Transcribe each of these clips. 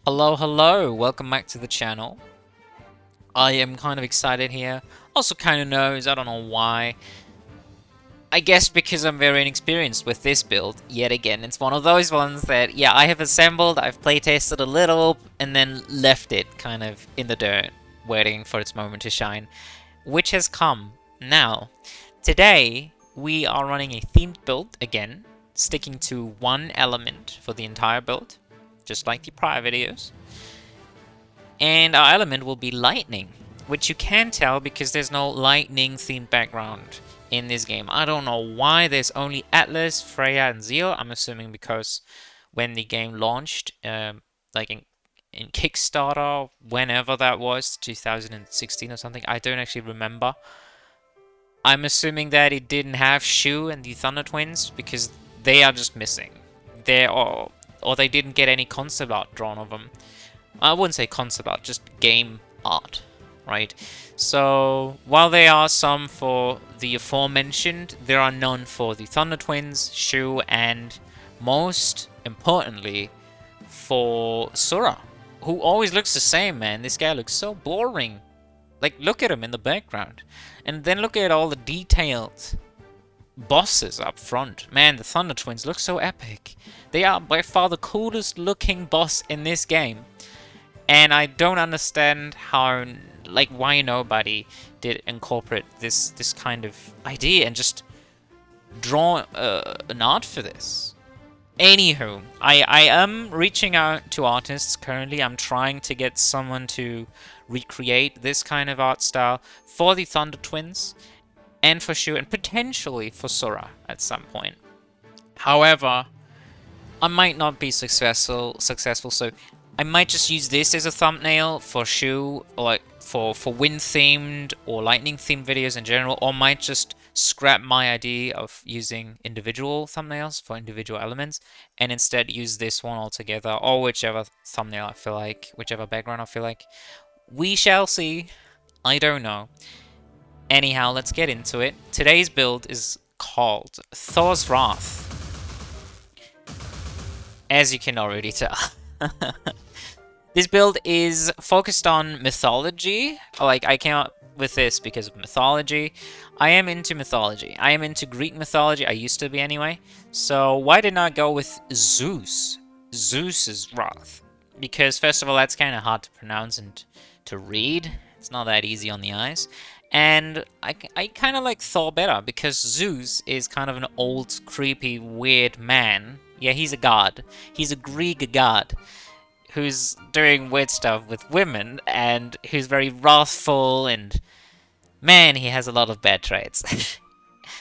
Hello, hello, welcome back to the channel. I am kind of excited here. Also kind of nervous, I don't know why. I guess because I'm very inexperienced with this build, yet again. It's one of those ones that, yeah, I have assembled, I've playtested a little, and then left it kind of in the dirt, waiting for its moment to shine. Which has come now. Today, we are running a themed build again, sticking to one element for the entire build, just like the prior videos. And our element will be lightning, which you can tell because there's no lightning themed background in this game. I don't know why there's only Atlas, Freya, and Zeal. I'm assuming because when the game launched, like in Kickstarter, whenever that was, 2016 or something, I don't actually remember. I'm assuming that it didn't have Shu and the Thunder Twins because they are just missing. Or they didn't get any concept art drawn of them. I wouldn't say concept art, just game art, right? So, while there are some for the aforementioned, there are none for the Thunder Twins, Shu, and most importantly, for Sura, who always looks the same, man. This guy looks so boring. Like, look at him in the background. And then look at all the detailed bosses up front. Man, the Thunder Twins look so epic. They are by far the coolest looking boss in this game. And I don't understand how, like, why nobody did incorporate this kind of idea and just draw an art for this. Anywho, I am reaching out to artists currently. I'm trying to get someone to recreate this kind of art style for the Thunder Twins and for Shu and potentially for Sora at some point. However, I might not be successful, so I might just use this as a thumbnail for Shu, or like for wind-themed or lightning-themed videos in general, or might just scrap my idea of using individual thumbnails for individual elements, and instead use this one altogether, or whichever thumbnail I feel like, whichever background I feel like. We shall see. I don't know. Anyhow, let's get into it. Today's build is called Thor's Wrath, as you can already tell. This build is focused on mythology. Like, I came up with this because of mythology. I am into mythology. I am into Greek mythology. I used to be anyway. So why did not go with Zeus? Zeus's wrath. Because first of all, that's kind of hard to pronounce and to read. It's not that easy on the eyes. And I kind of like Thor better because Zeus is kind of an old, creepy, weird man. Yeah, he's a god. He's a Greek god who's doing weird stuff with women, and who's very wrathful, and man, he has a lot of bad traits.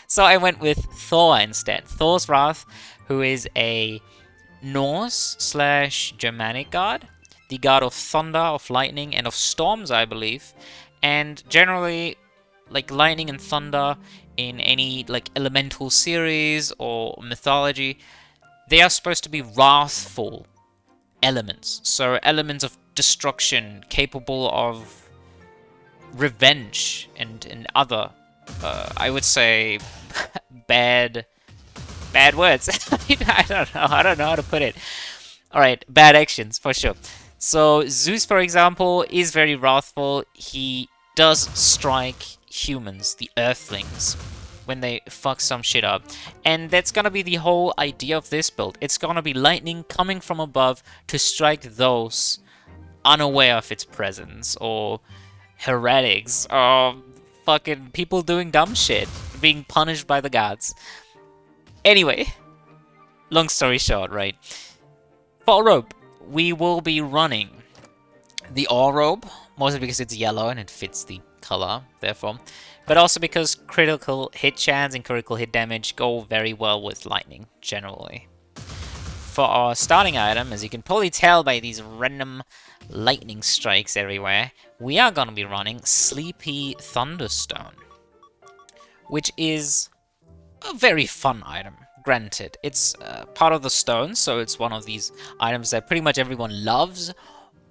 So I went with Thor instead. Thor's Wrath, who is a Norse/Germanic god, the god of thunder, of lightning, and of storms, I believe. And generally, like lightning and thunder in any like elemental series or mythology, they are supposed to be wrathful elements. So elements of destruction, capable of revenge and other, I would say, bad words. I don't know how to put it. All right, bad actions for sure. So Zeus, for example, is very wrathful. He does strike humans, the Earthlings, when they fuck some shit up. And that's gonna be the whole idea of this build. It's gonna be lightning coming from above to strike those unaware of its presence, or heretics, or fucking people doing dumb shit, being punished by the gods. Anyway, long story short, right? For Robe, we will be running the Robe, mostly because it's yellow and it fits the color, therefore. But also because critical hit chance and critical hit damage go very well with lightning, generally. For our starting item, as you can probably tell by these random lightning strikes everywhere, we are going to be running Sleepy Thunderstone, which is a very fun item. Granted, it's part of the stone, so it's one of these items that pretty much everyone loves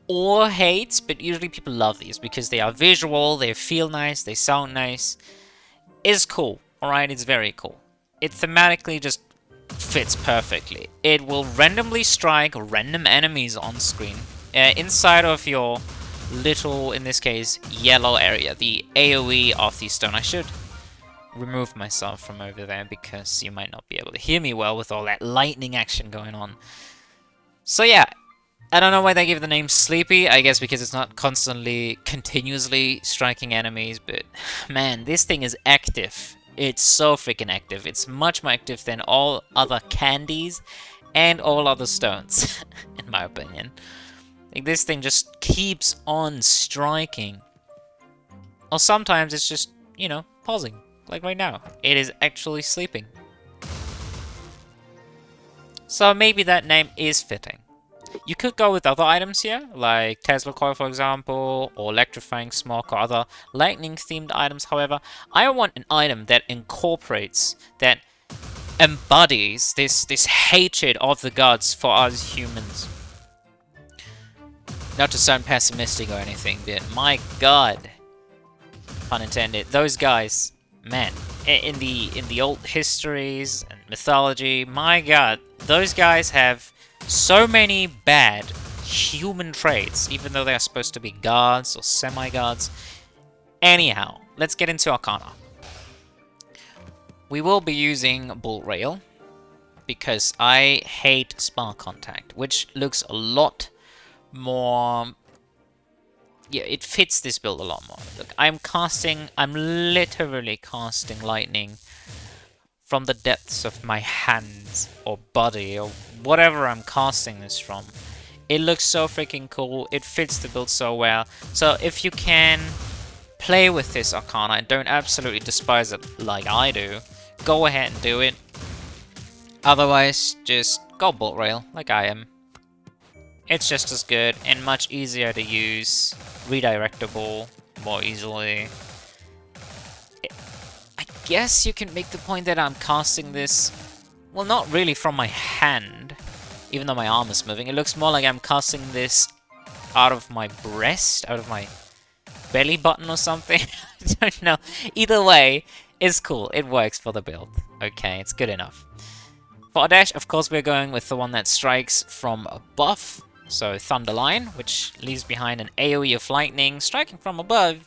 or hates, but usually people love these because they are visual, they feel nice, they sound nice. It's cool, alright? It's very cool. It thematically just fits perfectly. It will randomly strike random enemies on screen inside of your little, in this case, yellow area, the AoE of the stone. I should remove myself from over there because you might not be able to hear me well with all that lightning action going on. So yeah, I don't know why they give the name Sleepy. I guess because it's not constantly, continuously striking enemies, but man, this thing is active. It's so freaking active. It's much more active than all other candies and all other stones, in my opinion. Like, this thing just keeps on striking. Or sometimes it's just, you know, pausing. Like right now. It is actually sleeping. So maybe that name is fitting. You could go with other items here, like Tesla Coil for example, or Electrifying Smoke, or other lightning-themed items. However, I want an item that incorporates, that embodies this hatred of the gods for us humans. Not to sound pessimistic or anything, but my god, pun intended, those guys, man, in the old histories and mythology, my god, those guys have so many bad human traits, even though they are supposed to be gods or semi-gods. Anyhow, let's get into Arcana. We will be using Bull Rail, because I hate Spark Contact, which looks a lot more... yeah, it fits this build a lot more. Look, I'm literally casting lightning from the depths of my hands or body or whatever I'm casting this from. It looks so freaking cool. It fits the build so well. So if you can play with this Arcana and don't absolutely despise it like I do, go ahead and do it. Otherwise, just go Bolt Rail like I am. It's just as good and much easier to use, redirectable more easily. I guess you can make the point that I'm casting this, well, not really from my hand, even though my arm is moving. It looks more like I'm casting this out of my breast, out of my belly button or something. I don't know. Either way, it's cool. It works for the build. Okay, it's good enough. For our dash, of course, we're going with the one that strikes from above. So Thunderline, which leaves behind an AoE of lightning striking from above,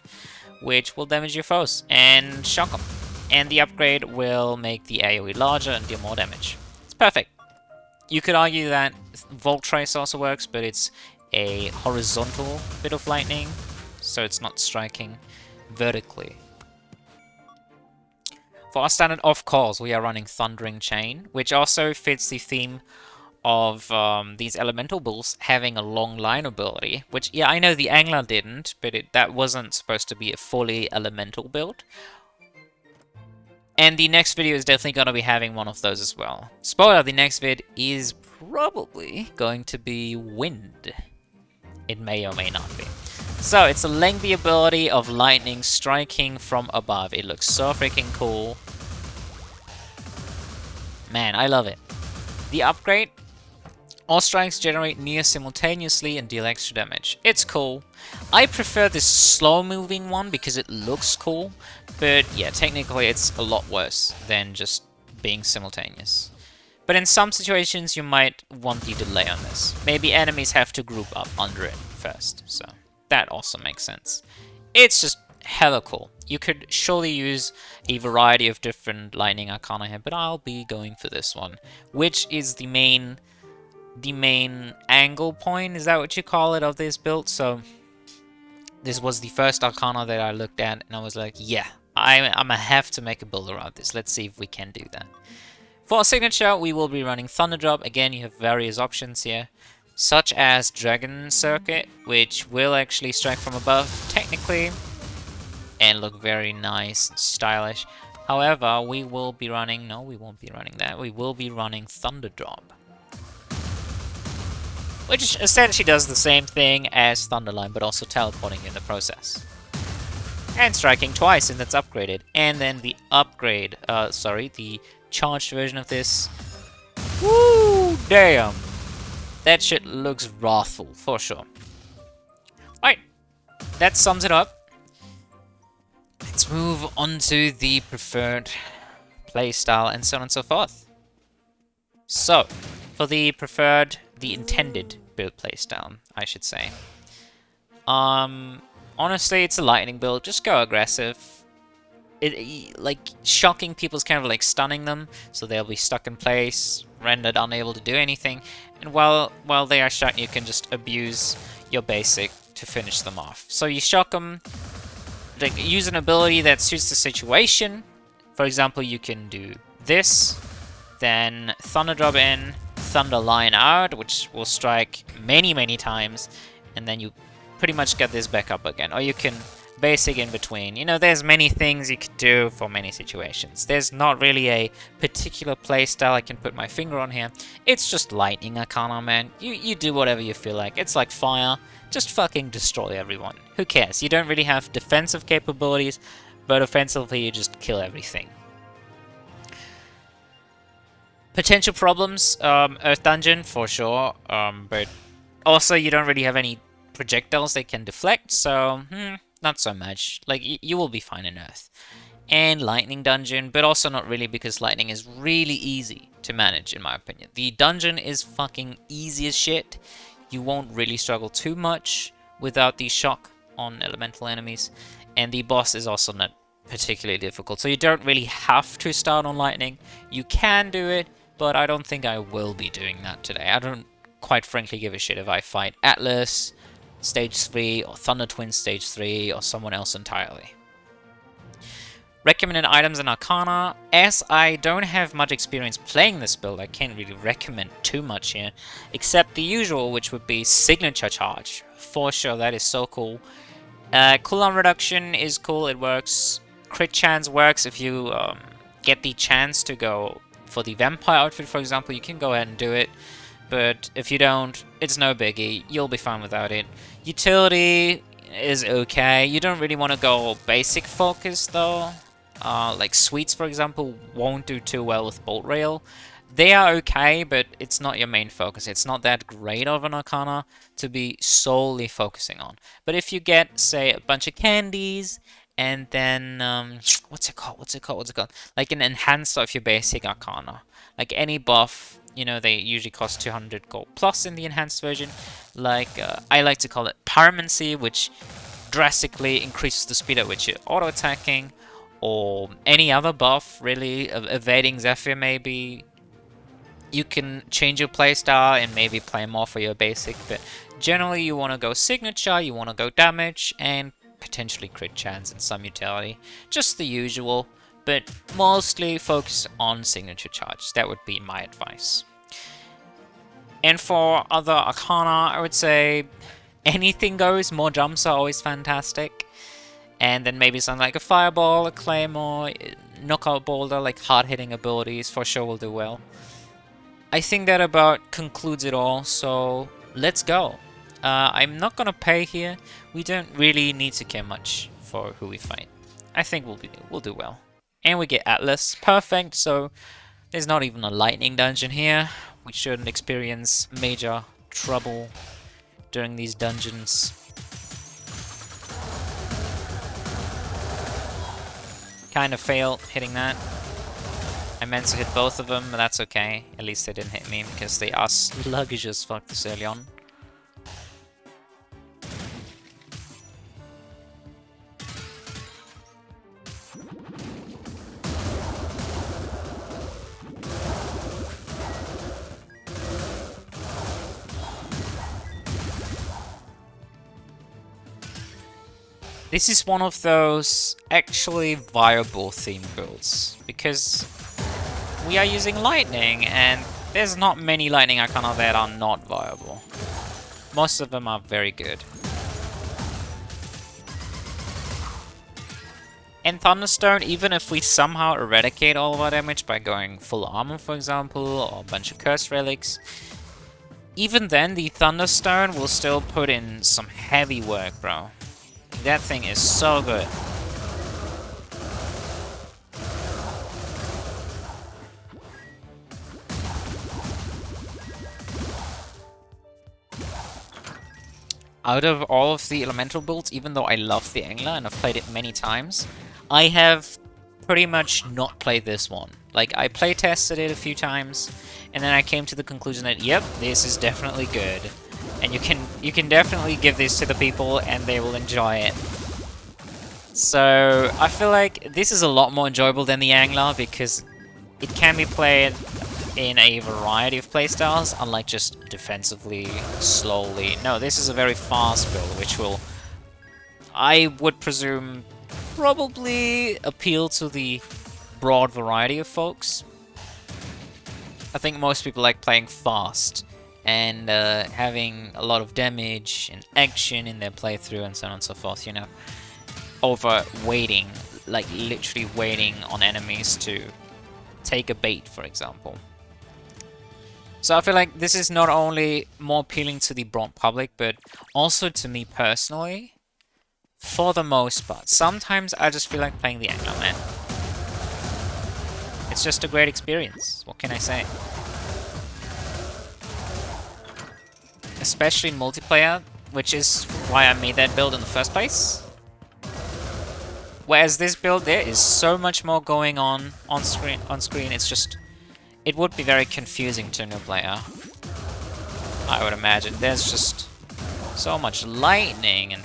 which will damage your foes and shock them. And the upgrade will make the AoE larger and deal more damage. It's perfect. You could argue that Volt Trace also works, but it's a horizontal bit of lightning, so it's not striking vertically. For our standard of-course, we are running Thundering Chain, which also fits the theme of these elemental bulls having a long line ability, which, yeah, I know the Angler didn't, but that wasn't supposed to be a fully elemental build. And the next video is definitely going to be having one of those as well. Spoiler, the next vid is probably going to be wind. It may or may not be. So, it's a lengthy ability of lightning striking from above. It looks so freaking cool. Man, I love it. The upgrade: all strikes generate near simultaneously and deal extra damage. It's cool. I prefer this slow-moving one because it looks cool, but yeah, technically it's a lot worse than just being simultaneous. But in some situations you might want the delay on this. Maybe enemies have to group up under it first, so that also makes sense. It's just hella cool. You could surely use a variety of different lightning Arcana here, but I'll be going for this one, which is the main angle point, is that what you call it, of this build? So this was the first Arcana that I looked at, and I was like, yeah, I'm gonna have to make a build around this. Let's see if we can do that. For our signature, we will be running Thunderdrop. Again, you have various options here, such as Dragon Circuit, which will actually strike from above, technically, and look very nice and stylish. However, we will be running... no, we won't be running that. We will be running Thunderdrop, which essentially does the same thing as Thunderline, but also teleporting in the process. And striking twice, and that's upgraded. And then the upgrade, the charged version of this. Woo, damn! That shit looks wrathful, for sure. Alright, that sums it up. Let's move on to the preferred playstyle and so on and so forth. So, for the preferred, the intended build playstyle, I should say. Honestly, it's a lightning build. Just go aggressive. Like, shocking people's kind of like stunning them, so they'll be stuck in place, rendered unable to do anything. And while they are shocked, you can just abuse your basic to finish them off. So you shock them, like, use an ability that suits the situation. For example, you can do this, then Thunder Drop in, Thunder Line out, which will strike many times, and then you pretty much get this back up again. Or you can basic in between. You know, there's many things you could do for many situations. There's not really a particular playstyle I can put my finger on here. It's just lightning Arcana, man. You do whatever you feel like. It's like fire. Just fucking destroy everyone. Who cares? You don't really have defensive capabilities, but offensively you just kill everything. Potential problems, Earth Dungeon for sure, but also you don't really have any projectiles they can deflect, so not so much. Like, you will be fine in Earth. And Lightning Dungeon, but also not really, because Lightning is really easy to manage, in my opinion. The dungeon is fucking easy as shit. You won't really struggle too much without the shock on elemental enemies. And the boss is also not particularly difficult, so you don't really have to start on Lightning. You can do it, but I don't think I will be doing that today. I don't quite frankly give a shit if I fight Atlas Stage 3, or Thunder Twin Stage 3, or someone else entirely. Recommended items in Arcana. As I don't have much experience playing this build, I can't really recommend too much here, except the usual, which would be Signature Charge. For sure, that is so cool. Cooldown reduction is cool, it works. Crit chance works if you get the chance to go for the vampire outfit, for example. You can go ahead and do it. But if you don't, it's no biggie. You'll be fine without it. Utility is okay. You don't really want to go basic focus though. Like Sweets, for example, won't do too well with Bolt Rail. They are okay, but it's not your main focus. It's not that great of an Arcana to be solely focusing on. But if you get, say, a bunch of candies, and then, what's it called? Like an enhancer of your basic Arcana. Like any buff, you know, they usually cost 200 gold plus in the enhanced version. Like, I like to call it Pyromancy, which drastically increases the speed at which you're auto-attacking. Or any other buff, really, evading Zephyr maybe. You can change your playstyle and maybe play more for your basic, but generally you want to go signature, you want to go damage, and potentially crit chance and some utility. Just the usual, but mostly focus on signature charge. That would be my advice. And for other Arcana, I would say anything goes. More jumps are always fantastic. And then maybe something like a Fireball, a Claymore, Knockout Boulder, like hard-hitting abilities for sure will do well. I think that about concludes it all, so let's go. I'm not gonna pay here. We don't really need to care much for who we fight. I think we'll do well. And we get Atlas, perfect, so there's not even a lightning dungeon here. We shouldn't experience major trouble during these dungeons. Kind of failed hitting that. I meant to hit both of them, but that's okay. At least they didn't hit me, because they are sluggish as fuck this early on. This is one of those actually viable theme builds, because we are using lightning, and there's not many lightning Arcana that are not viable. Most of them are very good. And Thunderstone, even if we somehow eradicate all of our damage by going full armor, for example, or a bunch of cursed relics, even then the Thunderstone will still put in some heavy work, bro. That thing is so good. Out of all of the elemental builds, even though I love the Angler and I've played it many times, I have pretty much not played this one. Like, I play tested it a few times, and then I came to the conclusion that, yep, this is definitely good. And you can definitely give this to the people and they will enjoy it. So I feel like this is a lot more enjoyable than the Angler because it can be played in a variety of playstyles, unlike just defensively, slowly. No, this is a very fast build, which will, I would presume, probably appeal to the broad variety of folks. I think most people like playing fast and having a lot of damage and action in their playthrough and so on and so forth, you know, over waiting, like literally waiting on enemies to take a bait, for example. So I feel like this is not only more appealing to the broad public, but also to me personally, for the most part. Sometimes I just feel like playing the Angler, man. It's just a great experience, what can I say? Especially in multiplayer, which is why I made that build in the first place. Whereas this build, there is so much more going on screen. It's just, it would be very confusing to a new player, I would imagine. There's just so much lightning and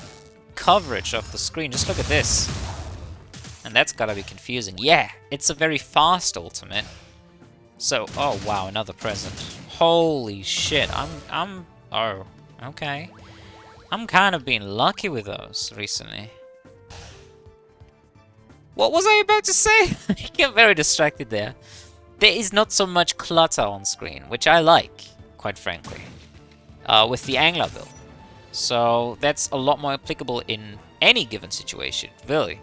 coverage of the screen. Just look at this. And that's gotta be confusing. Yeah, it's a very fast ultimate. So, oh wow, another present. Holy shit, oh, okay. I'm kind of being lucky with those recently. What was I about to say? I get very distracted there. There is not so much clutter on screen, which I like, quite frankly, with the Angler build. So that's a lot more applicable in any given situation, really.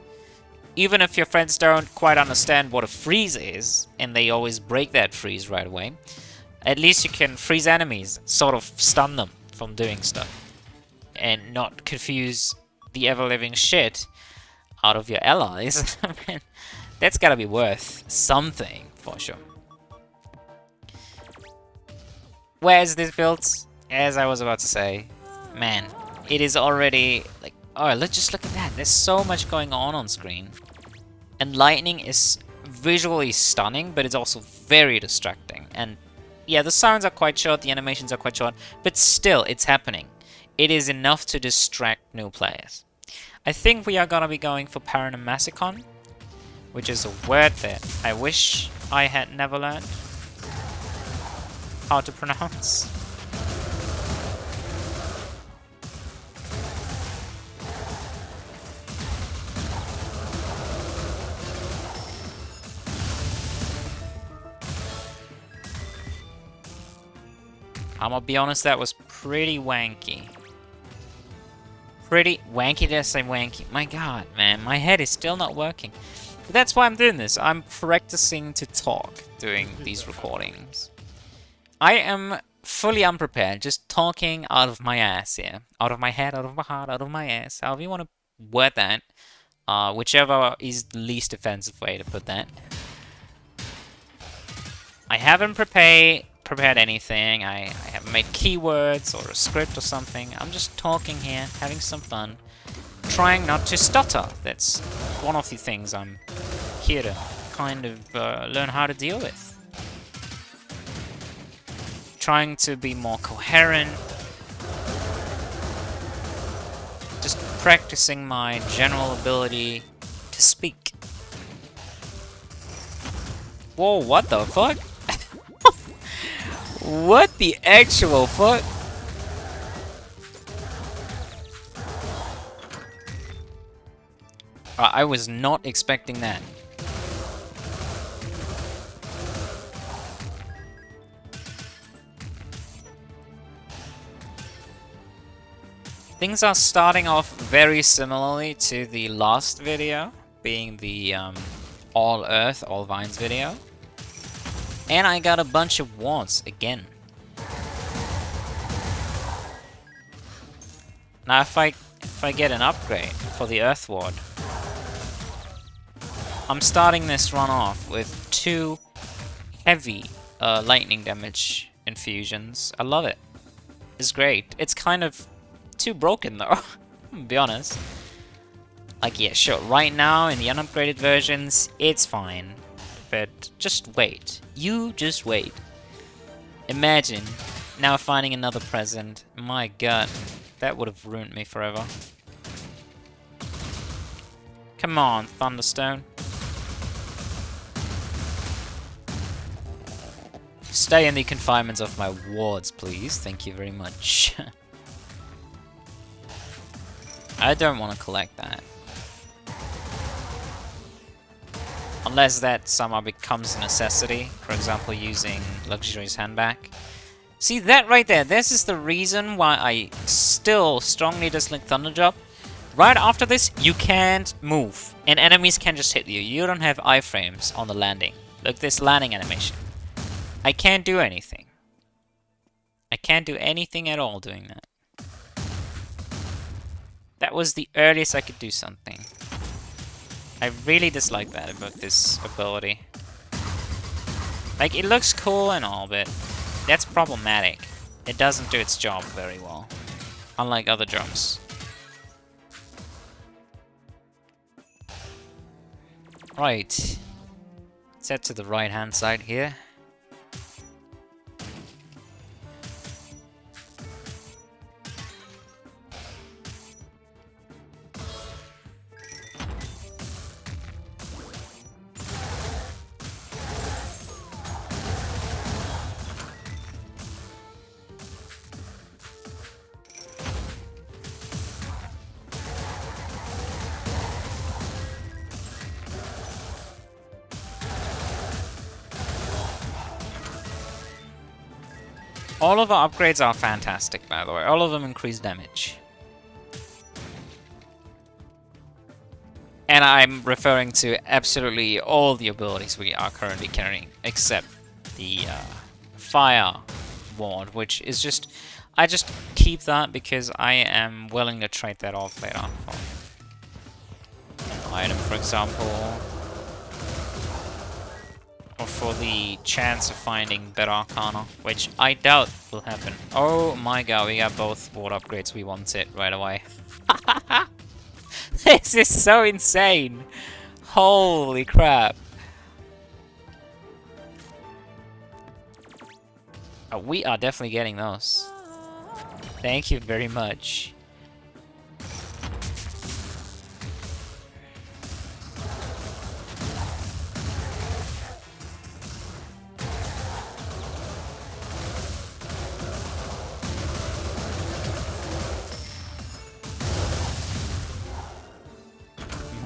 Even if your friends don't quite understand what a freeze is, and they always break that freeze right away, at least you can freeze enemies, sort of stun them from doing stuff, and not confuse the ever-living shit out of your allies. Man, that's gotta be worth something, for sure. Whereas this build, as I was about to say, man, it is already, like, oh, let's just look at that. There's so much going on screen. And lightning is visually stunning, but it's also very distracting. And yeah, the sounds are quite short, the animations are quite short, but still, it's happening. It is enough to distract new players. I think we are gonna be going for Paranomasicon, which is a word that I wish I had never learned how to pronounce. I'm gonna be honest, that was pretty wanky. Pretty wanky, did I say wanky? My god, man, my head is still not working. But that's why I'm doing this. I'm practicing to talk doing these recordings. I am fully unprepared, just talking out of my ass here. Out of my head, out of my heart, out of my ass. However you want to word that. Whichever is the least offensive way to put that. I haven't prepared anything. I haven't made keywords or a script or something. I'm just talking here, having some fun, trying not to stutter. That's one of the things I'm here to kind of learn how to deal with. Trying to be more coherent. Just practicing my general ability to speak. Whoa, what the fuck? What the actual fuck? I was not expecting that. Things are starting off very similarly to the last video, being the All Earth, All Vines video. And I got a bunch of wards again. Now if I get an upgrade for the Earth ward, I'm starting this run off with 2 heavy lightning damage infusions. I love it. It's great. It's kind of too broken though, to be honest. Like, yeah, sure, right now in the unupgraded versions, it's fine. But just wait. You just wait. Imagine Now finding another present. My god. That would have ruined me forever. Come on, Thunderstone. Stay in the confinements of my wards, please. Thank you very much. I don't want to collect that. Unless that somehow becomes a necessity. For example, using Luxurious Handbag. See, that right there, this is the reason why I still strongly dislike Thunderdrop. Right after this, you can't move. And enemies can just hit you. You don't have iframes on the landing. Look, this landing animation. I can't do anything. I can't do anything at all doing that. That was the earliest I could do something. I really dislike that about this ability. Like, it looks cool and all, but that's problematic. It doesn't do its job very well. Unlike other drops. Right. Let's head to the right-hand side here. All of our upgrades are fantastic, by the way. All of them increase damage. And I'm referring to absolutely all the abilities we are currently carrying, except the Fire Ward, which is just... I just keep that because I am willing to trade that off later for an item, for example. Or for the chance of finding better Arcana, which I doubt will happen. Oh my god, we got both ward upgrades we wanted right away. This is so insane! Holy crap! Oh, we are definitely getting those. Thank you very much.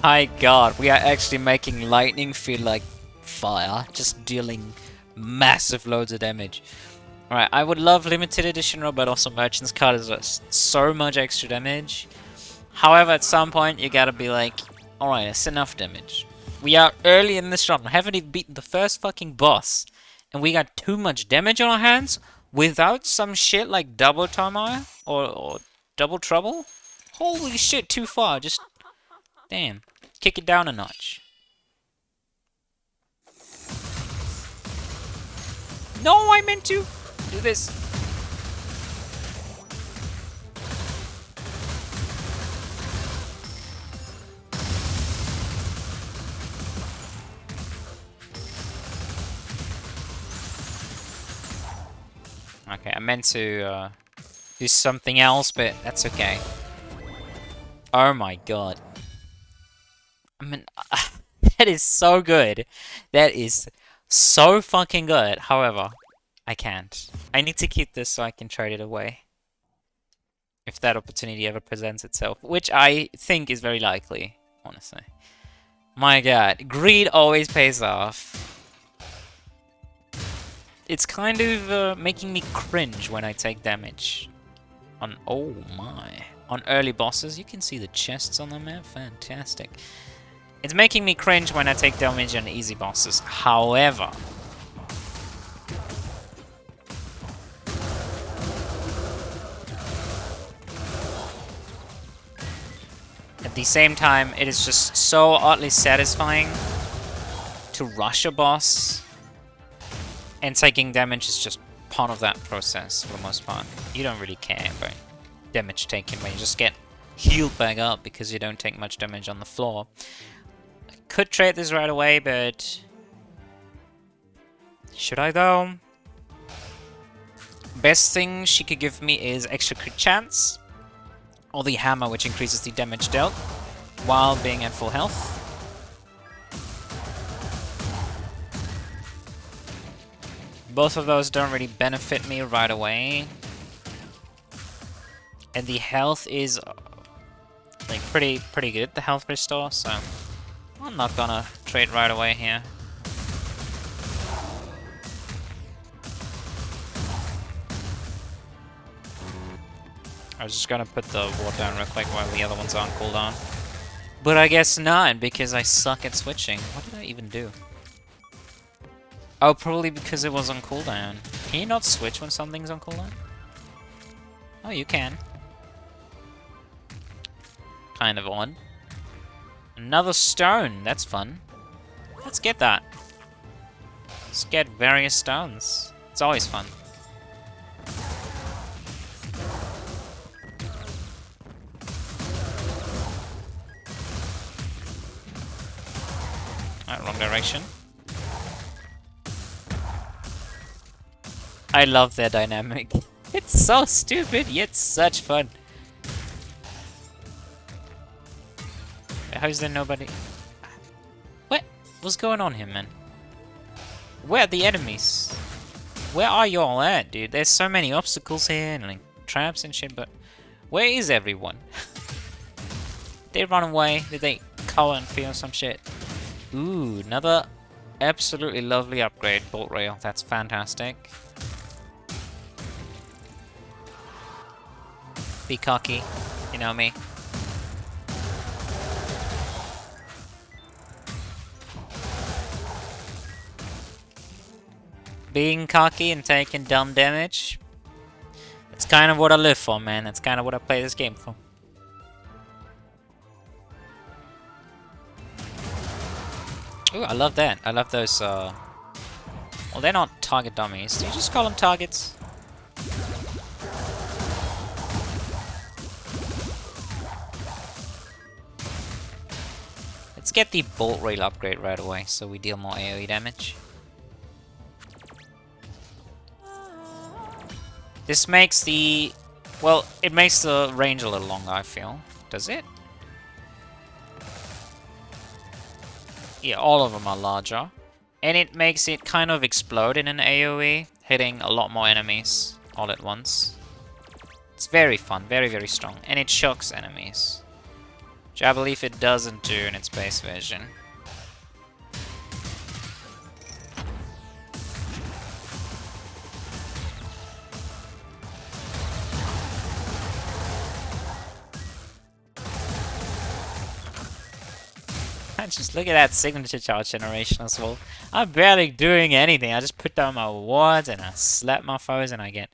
My god, we are actually making lightning feel like fire, just dealing massive loads of damage. Alright, I would love limited edition Robe, but also Merchant's card is just so much extra damage. However, at some point you gotta be like, alright, that's enough damage. We are early in this run, we haven't even beaten the first fucking boss, and we got too much damage on our hands without some shit like double turmoil or double trouble? Holy shit, too far, just... Damn. Kick it down a notch. No, I meant to do this. Okay, I meant to do something else, but that's okay. Oh my god. I mean, that is so good. That is so fucking good. However, I can't. I need to keep this so I can trade it away. If that opportunity ever presents itself. Which I think is very likely, honestly. My god. Greed always pays off. It's kind of making me cringe when I take damage. Oh my. On early bosses, you can see the chests on the map. Fantastic. It's making me cringe when I take damage on easy bosses. However, at the same time, it is just so oddly satisfying to rush a boss, and taking damage is just part of that process for the most part. You don't really care about damage taken when you just get healed back up because you don't take much damage on the floor. Could trade this right away, but should I though? Best thing she could give me is extra crit chance, or the hammer, which increases the damage dealt while being at full health. Both of those don't really benefit me right away. And the health is like pretty good, the health restore, so I'm not gonna trade right away here. I was just gonna put the ward down real quick while the other one's on cooldown. But I guess not, because I suck at switching. What did I even do? Oh, probably because it was on cooldown. Can you not switch when something's on cooldown? Oh, you can. Kind of odd. Another stone, that's fun. Let's get that. Let's get various stones. It's always fun. Alright, wrong direction. I love their dynamic. It's so stupid, yet such fun. How's there nobody? What? What's going on here, man? Where are the enemies? Where are y'all at, dude? There's so many obstacles here and like traps and shit, but where is everyone? They run away? Did they cover and feel some shit? Ooh, another absolutely lovely upgrade, bolt rail. That's fantastic. Be cocky, you know me. Being cocky and taking dumb damage. That's kind of what I live for, man. That's kind of what I play this game for. Ooh, I love that. I love those, well, they're not target dummies. Do you just call them targets? Let's get the bolt rail upgrade right away, so we deal more AoE damage. This makes the... well, it makes the range a little longer, I feel. Does it? Yeah, all of them are larger. And it makes it kind of explode in an AoE, hitting a lot more enemies all at once. It's very fun, very, very strong. And it shocks enemies, which I believe it doesn't do in its base version. Just look at that signature charge generation as well. I'm barely doing anything. I just put down my wards and I slap my foes and I get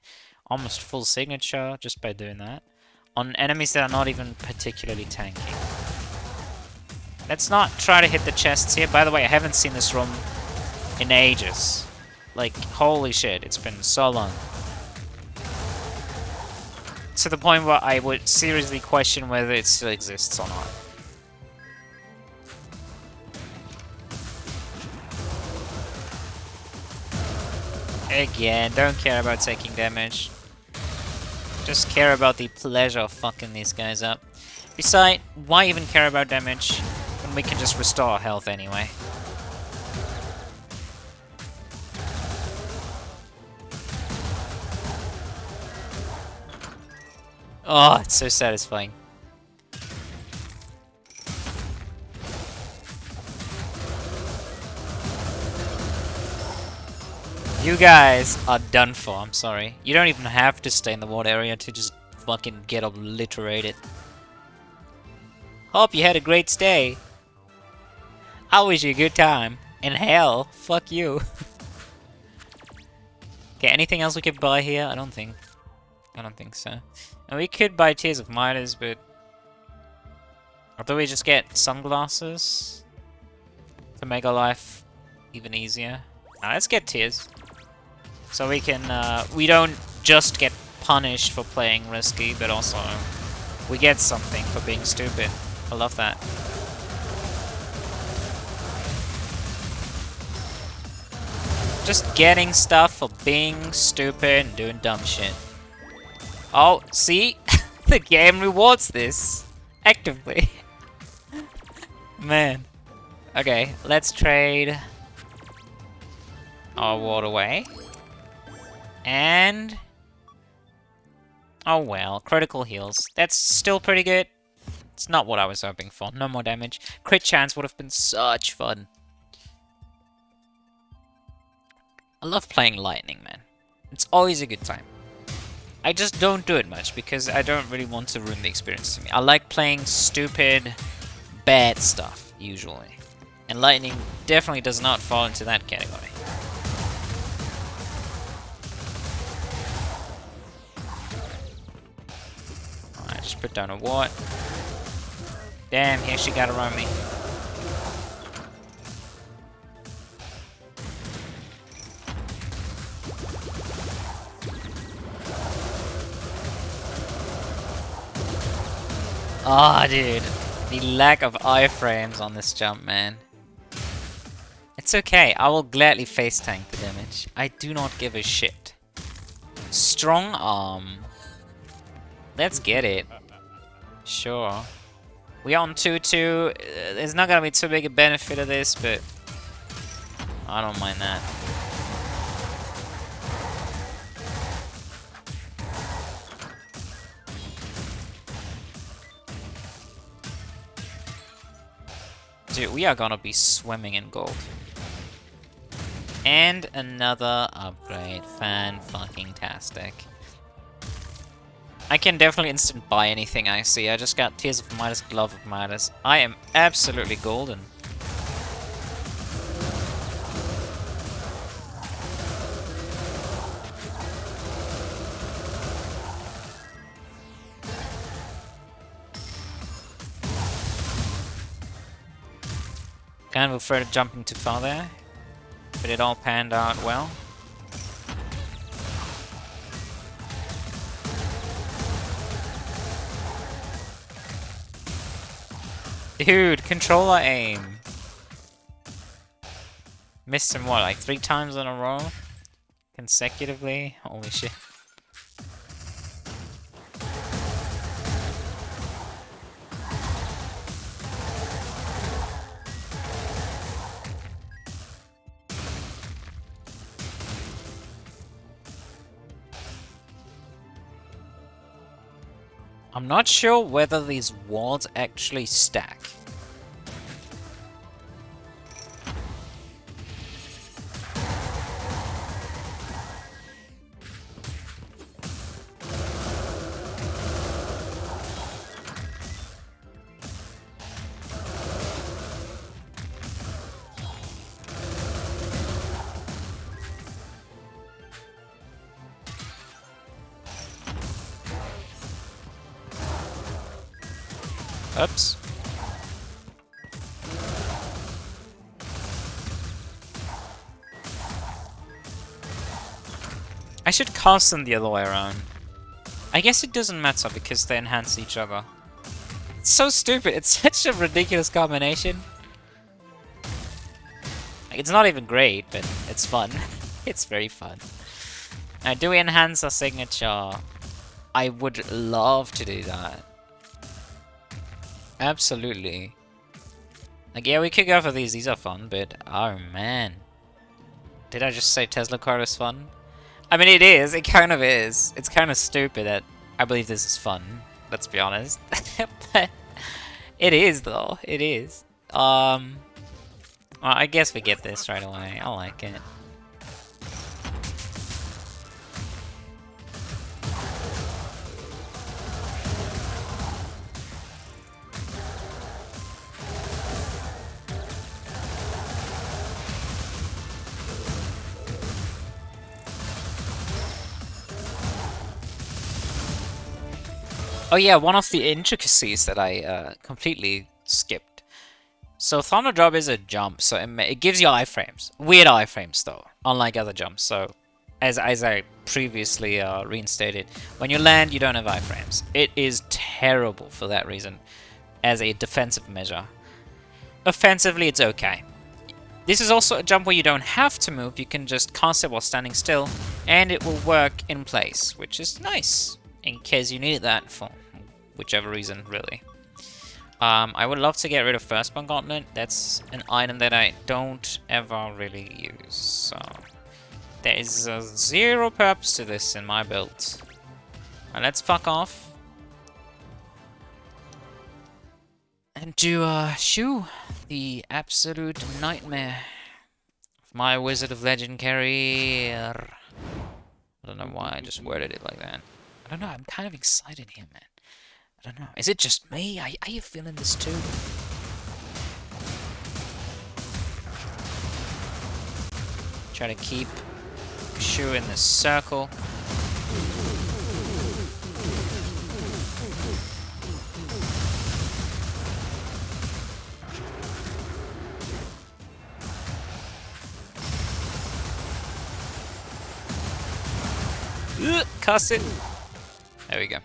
almost full signature just by doing that. On enemies that are not even particularly tanky. Let's not try to hit the chests here. By the way, I haven't seen this room in ages. Like, holy shit, it's been so long. To the point where I would seriously question whether it still exists or not. Again, don't care about taking damage. Just care about the pleasure of fucking these guys up. Besides, why even care about damage when we can just restore our health anyway? Oh, it's so satisfying. You guys are done for, I'm sorry. You don't even have to stay in the ward area to just fucking get obliterated. Hope you had a great stay. I wish you a good time. And hell, fuck you. Okay, anything else we could buy here? I don't think so. And we could buy Tears of Midas, but... or do we just get sunglasses? To make our life even easier? Nah, let's get Tears. So we can, we don't just get punished for playing risky, but also we get something for being stupid. I love that. Just getting stuff for being stupid and doing dumb shit. Oh, see? The game rewards this. Actively. Man. Okay, let's trade our ward away. And... oh well, critical heals. That's still pretty good. It's not what I was hoping for. No more damage. Crit chance would have been such fun. I love playing lightning, man. It's always a good time. I just don't do it much because I don't really want to ruin the experience to me. I like playing stupid, bad stuff, usually. And lightning definitely does not fall into that category. Alright, just put down a ward. Damn, he actually got around me. Ah, dude. The lack of iframes on this jump, man. It's okay, I will gladly face tank the damage. I do not give a shit. Strong arm. Let's get it. Sure. We are on 2-2. There's not gonna be too big a benefit of this, but I don't mind that. Dude, we are gonna be swimming in gold. And another upgrade. Fan-fucking-tastic. I can definitely instant buy anything I see. I just got Tears of Midas, Glove of Midas. I am absolutely golden. Kind of afraid of jumping too far there, but it all panned out well. Dude, controller aim. Missed him what, like 3 times in a row? Consecutively? Holy shit. I'm not sure whether these wards actually stack. Oops. I should cast them the other way around. I guess it doesn't matter because they enhance each other. It's so stupid. It's such a ridiculous combination. Like, it's not even great, but it's fun. It's very fun. Now, do we enhance our signature? I would love to do that. Absolutely. Like, yeah, we could go for these. These are fun, but oh man. Did I just say Tesla car is fun? I mean, it is. It kind of is. It's kind of stupid that I believe this is fun. Let's be honest. But it is, though. It is. Well, I guess we get this right away. I like it. Oh yeah, one of the intricacies that I completely skipped. So Thunder Drop is a jump, so it gives you iframes. Weird iframes though, unlike other jumps. So as I previously reinstated, when you land you don't have iframes. It is terrible for that reason, as a defensive measure. Offensively it's okay. This is also a jump where you don't have to move, you can just cast it while standing still, and it will work in place, which is nice, in case you need that for whichever reason, really. I would love to get rid of Firstborn Gauntlet. That's an item that I don't ever really use, so there is zero purpose to this in my build. Now let's fuck off. And do Shu, the absolute nightmare of my Wizard of Legend career. I don't know why I just worded it like that. I don't know, I'm kind of excited here, man. I don't know. Is it just me? Are you feeling this too? Try to keep Shu in this circle. Cast it. There we go.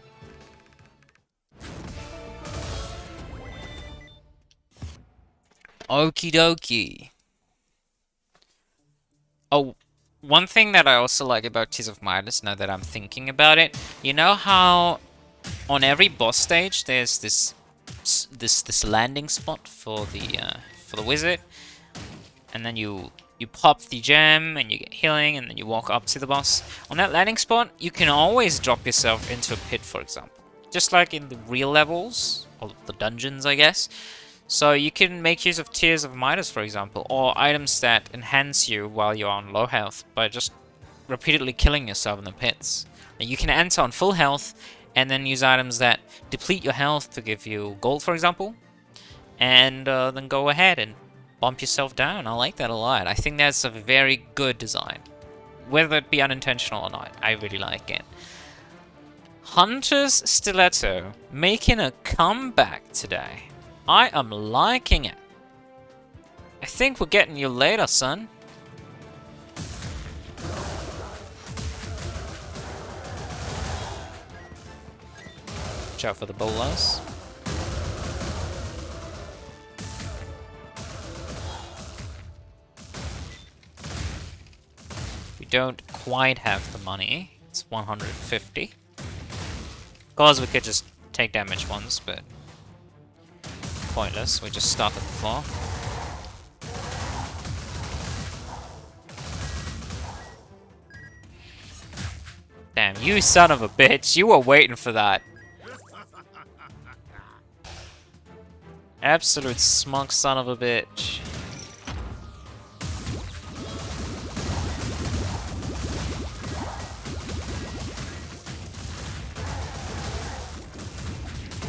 Okie dokie. Oh, one thing that I also like about Tears of Midas, now that I'm thinking about it, you know how on every boss stage there's this landing spot for the wizard, and then you pop the gem and you get healing, and then you walk up to the boss. On that landing spot, you can always drop yourself into a pit, for example, just like in the real levels or the dungeons, I guess. So you can make use of Tears of Midas, for example, or items that enhance you while you're on low health by just repeatedly killing yourself in the pits. And you can enter on full health and then use items that deplete your health to give you gold, for example, and then go ahead and bump yourself down. I like that a lot. I think that's a very good design, whether it be unintentional or not. I really like it. Hunter's Stiletto making a comeback today. I am liking it. I think we're getting you later, son. Watch out for the bolas. We don't quite have the money. It's 150. Of course, we could just take damage once, but pointless. We just start at the floor. Damn, you son of a bitch. You were waiting for that. Absolute smug son of a bitch.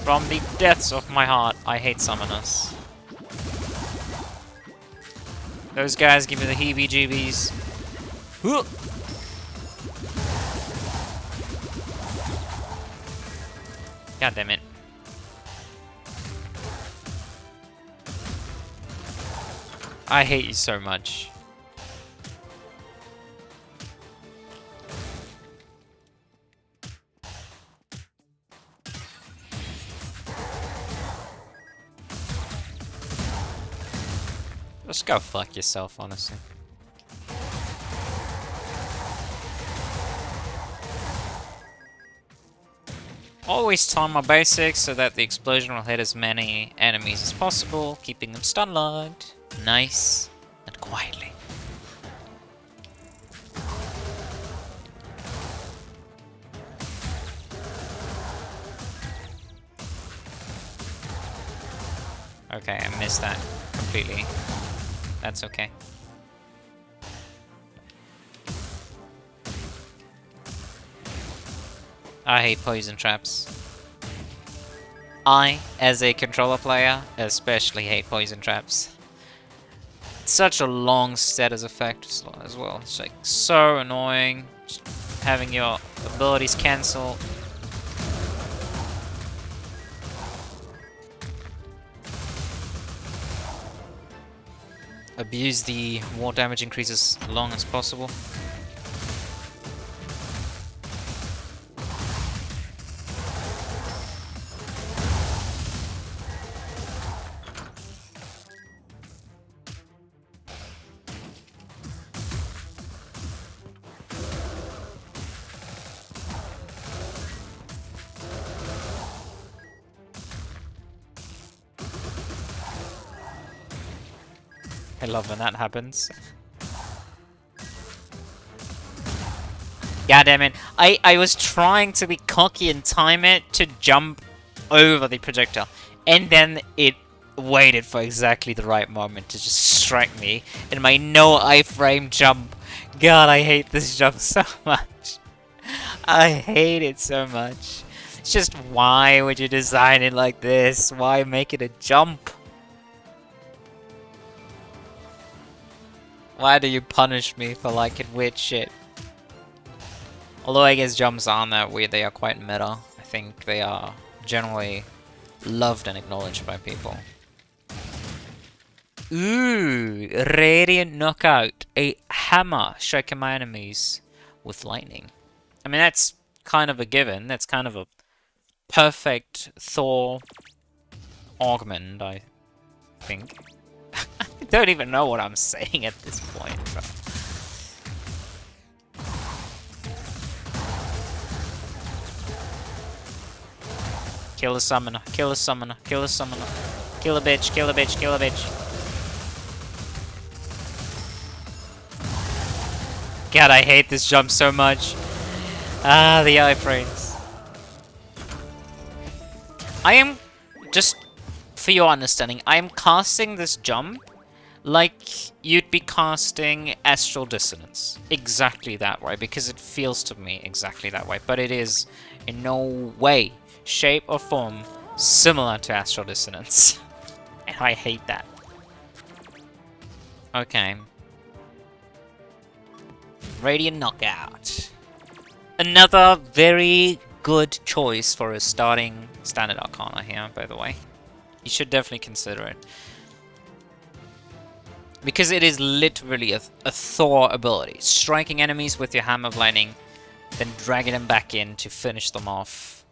From the depths of my heart, I hate summoners. Those guys give me the heebie-jeebies. God damn it. I hate you so much. Just go fuck yourself, honestly. Always time my basics so that the explosion will hit as many enemies as possible, keeping them stun-locked, nice and quietly. Okay, I missed that completely. That's okay. I hate poison traps. I, as a controller player, especially hate poison traps. It's such a long status effect as well. It's like so annoying, just having your abilities cancel. Abuse the war damage increase as long as possible. I love when that happens. God damn it. I was trying to be cocky and time it to jump over the projectile. And then it waited for exactly the right moment to just strike me in my no iframe jump. God, I hate this jump so much. I hate it so much. It's just, why would you design it like this? Why make it a jump? Why do you punish me for liking weird shit? Although I guess jumps aren't that weird, they are quite meta. I think they are generally loved and acknowledged by people. Ooh, Radiant Knockout. A hammer striking my enemies with lightning. I mean, that's kind of a given. That's kind of a perfect Thor augment, I think. I don't even know what I'm saying at this point, bro. Kill a summoner, kill a summoner, kill a summoner. Kill a bitch, kill a bitch, kill a bitch. God, I hate this jump so much. Ah, the iframes. I am, just for your understanding, I am casting this jump like you'd be casting Astral Dissonance. Exactly that way, because it feels to me exactly that way. But it is in no way, shape, or form similar to Astral Dissonance. And I hate that. Okay. Radiant Knockout. Another very good choice for a starting standard Arcana here, by the way. You should definitely consider it. Because it is literally a Thor ability. Striking enemies with your Hammer of Lightning, then dragging them back in to finish them off.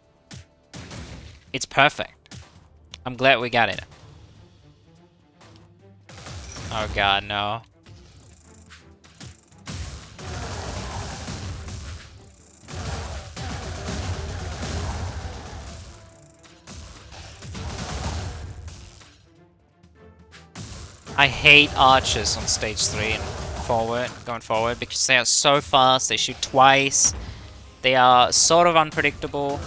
It's perfect. I'm glad we got it. Oh god, no. I hate archers on stage 3 and going forward, because they are so fast, they shoot twice, they are sort of unpredictable.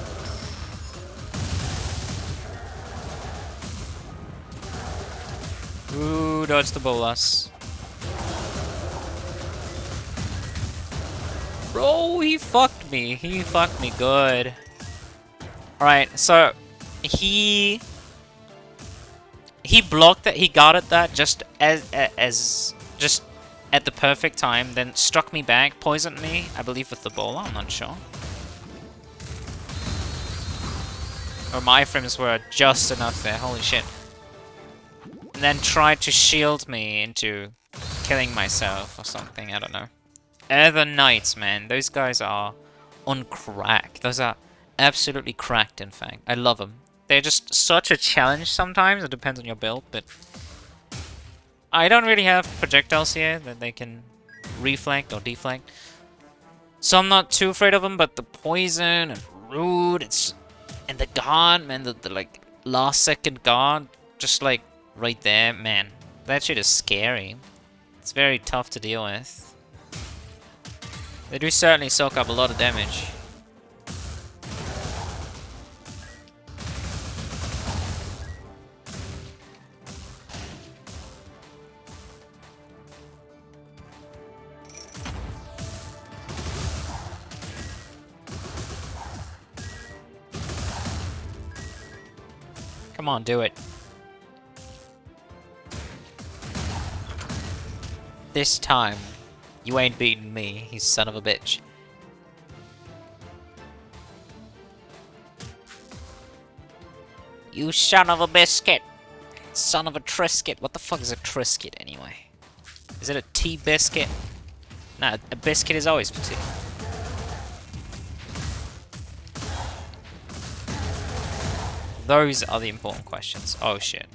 Ooh, dodge the bolas. Bro, he fucked me. He fucked me good. Alright, so he blocked that. He guarded that just as just at the perfect time. Then struck me back, poisoned me. I believe with the bola. I'm not sure. Or my frames were just enough there. Holy shit. And then tried to shield me into killing myself or something. I don't know. Other Knights, man. Those guys are on crack. Those are absolutely cracked, in fact. I love them. They're just such a challenge sometimes. It depends on your build, but I don't really have projectiles here that they can reflect or deflect. So I'm not too afraid of them, but the poison and root, and the guard, man, the like last second guard, just like right there, man. That shit is scary. It's very tough to deal with. They do certainly soak up a lot of damage. Come on, do it. This time, you ain't beating me, you son of a bitch. You son of a biscuit! Son of a Triscuit. What the fuck is a Triscuit anyway? Is it a tea biscuit? Nah, a biscuit is always for tea. Those are the important questions. Oh shit.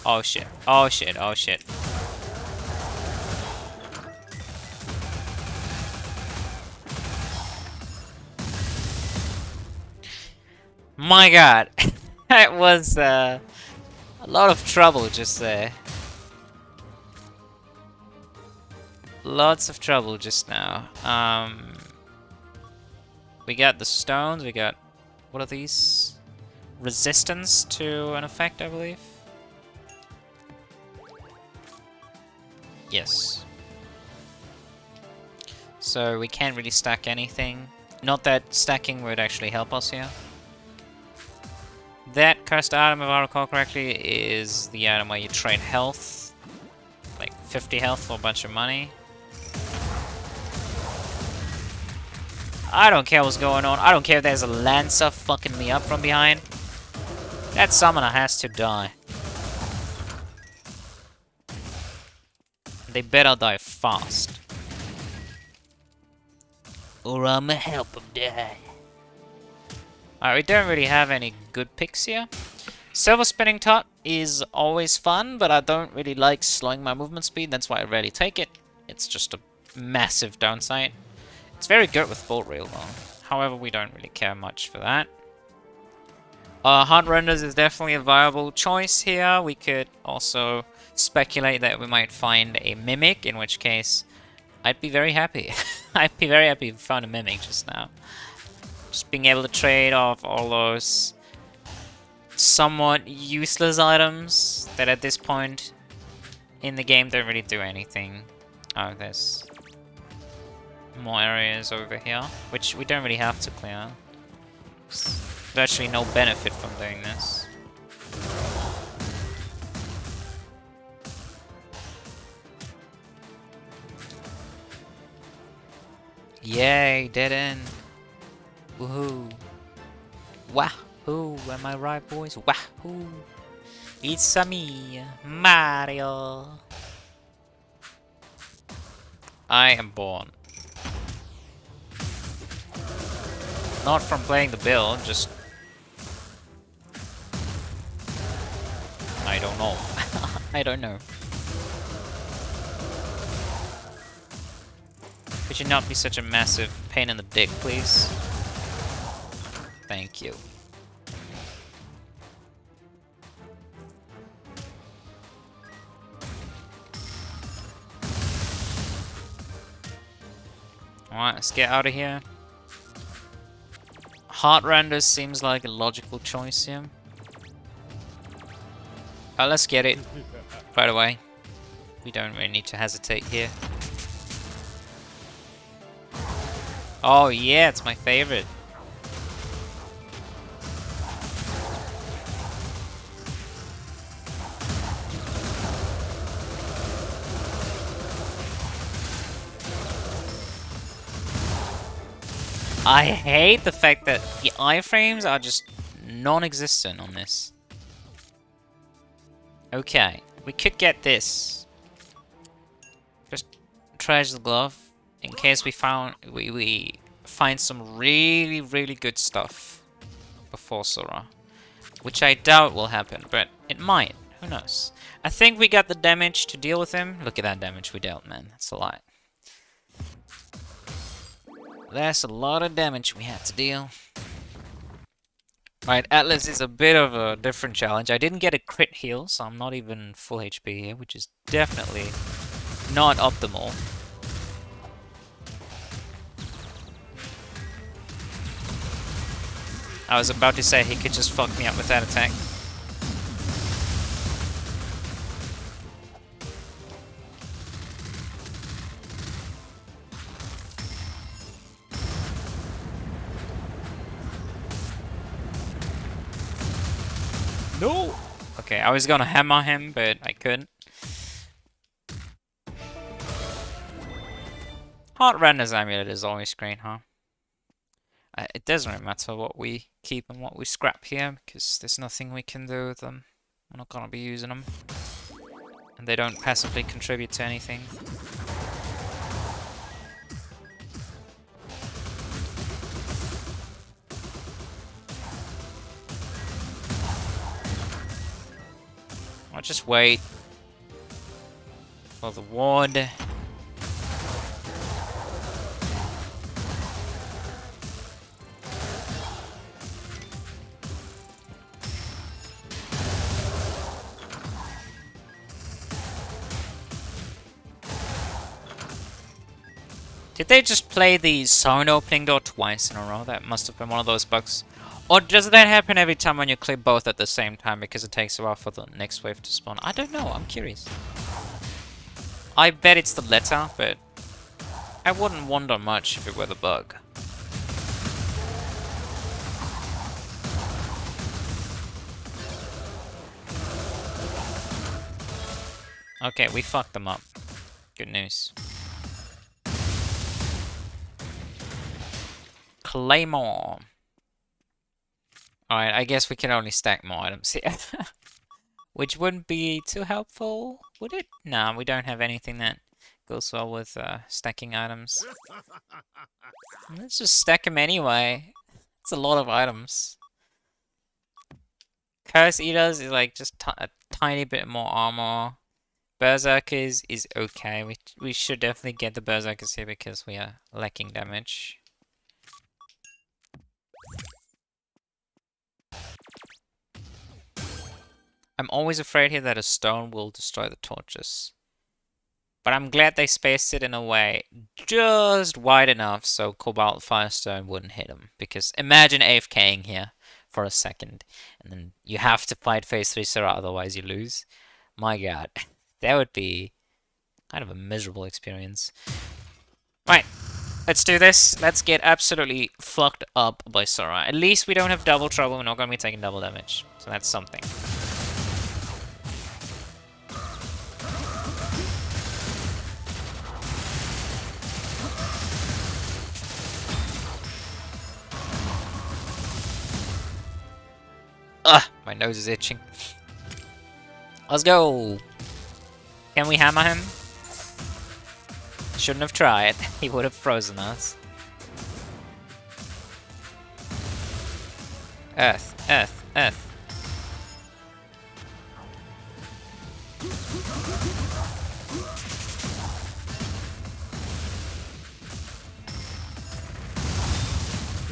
Oh shit. Oh shit. Oh shit. My god. That was a lot of trouble just there. Lots of trouble just now. We got the stones, we got... What are these? Resistance to an effect, I believe? Yes. So we can't really stack anything. Not that stacking would actually help us here. That cursed item, if I recall correctly, is the item where you trade health. Like 50 health for a bunch of money. I don't care what's going on. I don't care if there's a Lancer fucking me up from behind. That summoner has to die. They better die fast. Or I'ma help them die. Alright, we don't really have any good picks here. Silver Spinning Tot is always fun, but I don't really like slowing my movement speed. That's why I rarely take it. It's just a massive downside. It's very good with Bolt Rail though. However, we don't really care much for that. Heart Renders is definitely a viable choice here. We could also speculate that we might find a Mimic, in which case I'd be very happy. I'd be very happy if we found a Mimic just now. Just being able to trade off all those somewhat useless items that at this point in the game don't really do anything. Oh, there's more areas over here, which we don't really have to clear. There's actually no benefit from doing this. Yay, dead end. Woohoo. Wahoo, am I right, boys? Wahoo. It's me, Mario. I am born. Not from playing the build, just... I don't know. I don't know. Could you not be such a massive pain in the dick, please? Thank you. Alright, let's get out of here. Heart Render seems like a logical choice here. Let's get it right away. We don't really need to hesitate here. Oh yeah, it's my favorite. I hate the fact that the iframes are just non-existent on this. Okay, we could get this. Just treasure the glove in case we find some really good stuff before Sora, which I doubt will happen, but it might. Who knows? I think we got the damage to deal with him. Look at that damage we dealt, man. That's a lot. That's a lot of damage we had to deal. Right, Atlas is a bit of a different challenge. I didn't get a crit heal, so I'm not even full HP here, which is definitely not optimal. I was about to say he could just fuck me up with that attack. No! Okay, I was gonna hammer him, but I couldn't. Heart Render's Amulet is always great, huh? It doesn't really matter what we keep and what we scrap here, because there's nothing we can do with them. We're not gonna be using them. And they don't passively contribute to anything. I'll just wait for the ward. Did they just play the zone opening door twice in a row? That must have been one of those bugs. Or does that happen every time when you click both at the same time because it takes a while for the next wave to spawn? I don't know, I'm curious. I bet it's the latter, but I wouldn't wonder much if it were the bug. Okay, we fucked them up. Good news. Claymore. Alright, I guess we can only stack more items here. Which wouldn't be too helpful, would it? No, we don't have anything that goes well with stacking items. Let's just stack them anyway. It's a lot of items. Curse Eaters is like just a tiny bit more armor. Berserkers is okay. We should definitely get the Berserkers here because we are lacking damage. I'm always afraid here that a stone will destroy the torches. But I'm glad they spaced it in a way just wide enough so Cobalt Firestone wouldn't hit him. Because imagine AFKing here for a second, and then you have to fight phase 3 Syrah, otherwise you lose. My god, that would be kind of a miserable experience. Right, let's do this. Let's get absolutely fucked up by Syrah. At least we don't have double trouble, we're not going to be taking double damage. So that's something. Ugh, my nose is itching. Let's go! Can we hammer him? Shouldn't have tried. He would have frozen us. Earth, earth, earth.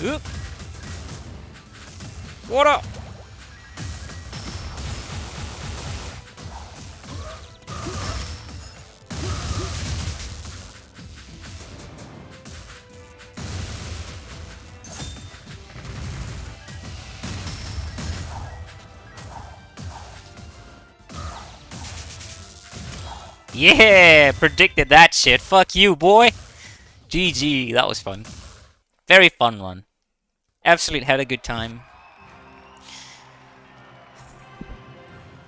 Oop. Water! Yeah, predicted that shit. Fuck you, boy. GG, that was fun. Very fun one. Absolute had a good time.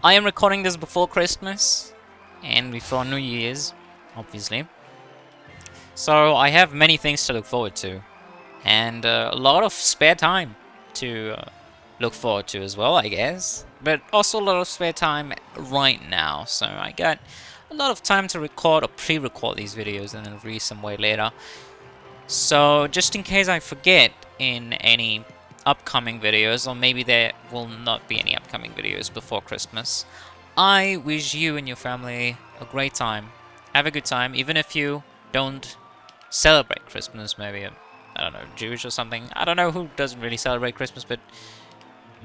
I am recording this before Christmas and before New Year's, obviously. So I have many things to look forward to, and a lot of spare time to look forward to as well, I guess. But also a lot of spare time right now, so I got a lot of time to record or pre-record these videos and then release them way later. So just in case I forget in any upcoming videos, or maybe there will not be any upcoming videos before Christmas, I wish you and your family a great time. Have a good time, even if you don't celebrate Christmas, maybe, I don't know, Jewish or something. I don't know who doesn't really celebrate Christmas, but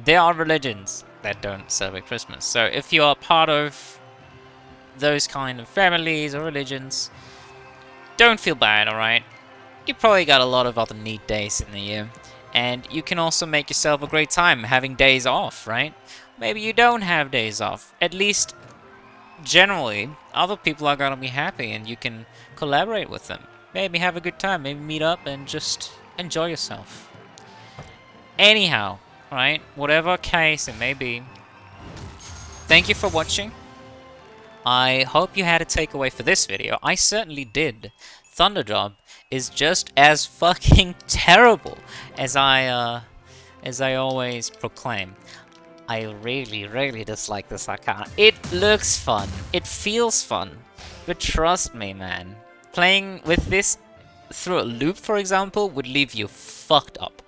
there are religions that don't celebrate Christmas. So if you are part of those kind of families or religions, don't feel bad, alright? You probably got a lot of other neat days in the year, and you can also make yourself a great time having days off, right? Maybe you don't have days off. At least, generally, other people are gonna be happy and you can collaborate with them. Maybe have a good time, maybe meet up and just enjoy yourself. Anyhow, right? Whatever case it may be, thank you for watching. I hope you had a takeaway for this video. I certainly did. Thunderdrop is just as fucking terrible as I always proclaim. I really dislike this Arcana. It looks fun. It feels fun. But trust me, man. Playing with this through a loop, for example, would leave you fucked up.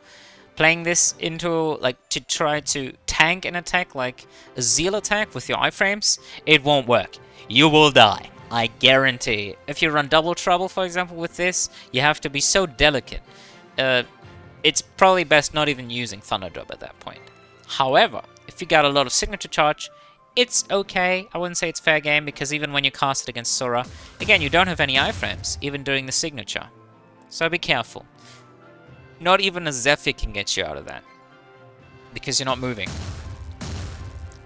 Playing this into, like, to try to tank an attack like a Zeal attack with your iframes, it won't work. You will die. I guarantee. If you run double trouble, for example, with this, you have to be so delicate. It's probably best not even using Thunderdrop at that point. However, if you got a lot of signature charge, it's okay. I wouldn't say it's fair game, because even when you cast it against Sora, again, you don't have any iframes, even during the signature. So be careful. Not even a Zephyr can get you out of that. Because you're not moving.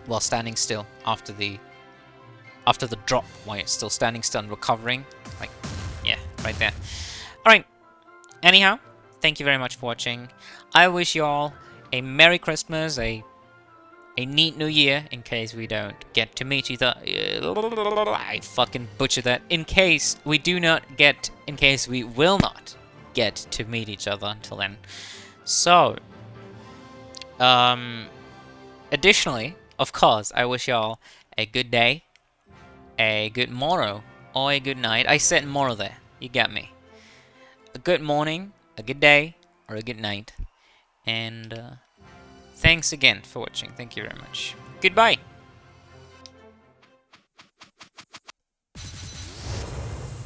While standing still after the drop, while you're still standing still and recovering. Like, yeah, right there. Alright. Anyhow, thank you very much for watching. I wish you all a Merry Christmas, a neat New Year, in case we don't get to meet either. I fucking butchered that. In case we will not get to meet each other until then. So, additionally, of course, I wish y'all a good day, a good morrow, or a good night. I said morrow there. You got me. A good morning, a good day, or a good night. And thanks again for watching. Thank you very much. Goodbye.